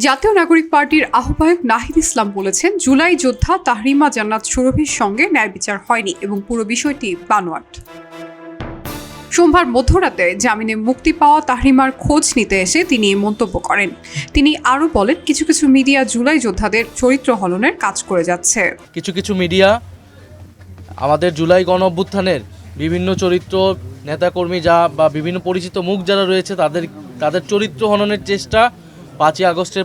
জাতীয় নাগরিক পার্টির আহ্বায়ক নাহিদ ইসলাম বলেছেন, জুলাই যোদ্ধা তাহরিমা জান্নাত সুরভির সঙ্গে ন্যায় বিচার হয়নি এবং পুরো বিষয়টি বানোয়াট। সোমবার মধ্যরাতে জামিনে মুক্তি পাওয়া তাহরিমার খোঁজ নিতে এসে তিনি এই মন্তব্য করেন। তিনি আরও বলেন, কিছু কিছু মিডিয়া জুলাই যোদ্ধাদের চরিত্র হননের কাজ করে যাচ্ছে। কিছু মিডিয়া আমাদের জুলাই গণ অভ্যুত্থানের বিভিন্ন চরিত্র, নেতাকর্মী বা বিভিন্ন পরিচিত মুখ যারা রয়েছে তাদের চরিত্র হননের চেষ্টা 5ই আগস্টের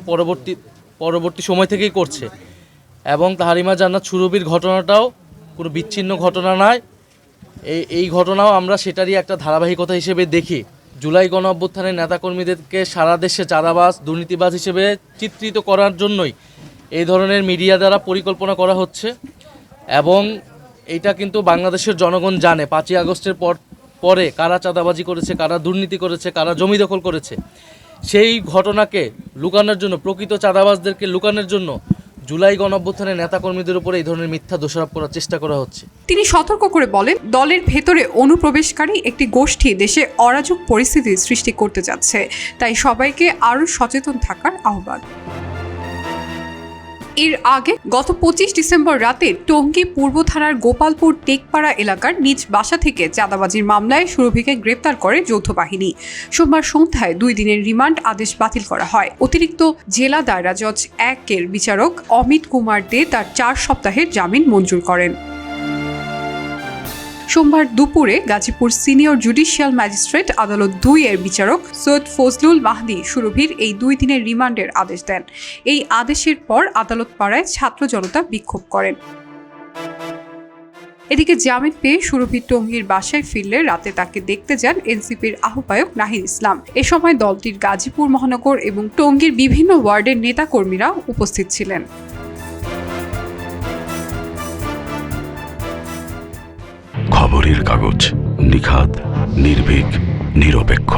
পরবর্তী সময় থেকেই করছে। এবং তাহরিমা জান্নাত সুরভির ঘটনাটাও কোনো বিচ্ছিন্ন ঘটনা নয়। এই ঘটনাও আমরা সেটারই একটা ধারাবাহিকতা হিসেবে দেখি। জুলাই গণ অভ্যুত্থানের নেতাকর্মীদেরকে সারা দেশে চাঁদাবাজ, দুর্নীতিবাজ হিসেবে চিত্রিত করার জন্যই এই ধরনের মিডিয়া দ্বারা পরিকল্পনা করা হচ্ছে। এবং এইটা কিন্তু বাংলাদেশের জনগণ জানে 5ই আগস্টের পরে কারা চাঁদাবাজি করেছে, কারা দুর্নীতি করেছে, কারা জমি দখল করেছে। সেই ঘটনাকে লুকানোর জন্য, প্রকৃত চাঁদাবাজদেরকে লুকানোর জন্য জুলাই গণ অভ্যুত্থানের নেতাকর্মীদের উপরে এই ধরনের মিথ্যা দোষারোপ করার চেষ্টা করা হচ্ছে। তিনি সতর্ক করে বলেন, দলের ভেতরে অনুপ্রবেশকারী একটি গোষ্ঠী দেশে অরাজক পরিস্থিতি সৃষ্টি করতে যাচ্ছে, তাই সবাইকে আরও সচেতন থাকার আহ্বান। এর আগে গত 25 ডিসেম্বর রাতে টঙ্গী পূর্ব থানার গোপালপুর টেকপাড়া এলাকার নিজ বাসা থেকে চাঁদাবাজির মামলায় সুরভিকে গ্রেপ্তার করে যৌথ বাহিনী। সোমবার সন্ধ্যায় 2 দিনের রিমান্ড আদেশ বাতিল করা হয়। অতিরিক্ত জেলা দায়রা জজ 1-এর বিচারক অমিত কুমার দে তার 4 সপ্তাহের জামিন মঞ্জুর করেন। সোমবার দুপুরে গাজীপুর সিনিয়র জুডিশিয়াল ম্যাজিস্ট্রেট আদালত 2-এর বিচারক সৈয়দ ফজলুল মাহদি সুরভির এই 2 দিনের রিমান্ডের আদেশ দেন। এই আদেশের পর আদালত পাড়ায় ছাত্র জনতা বিক্ষোভ করেন। এদিকে জামিন পেয়ে সুরভি টঙ্গীর বাসায় ফিরলে রাতে তাকে দেখতে যান এনসিপির আহ্বায়ক নাহিদ ইসলাম। এ সময় দলটির গাজীপুর মহানগর এবং টঙ্গীর বিভিন্ন ওয়ার্ডের নেতাকর্মীরা উপস্থিত ছিলেন। খবরের কাগজ, নিখাত, নির্ভীক, নিরপেক্ষ।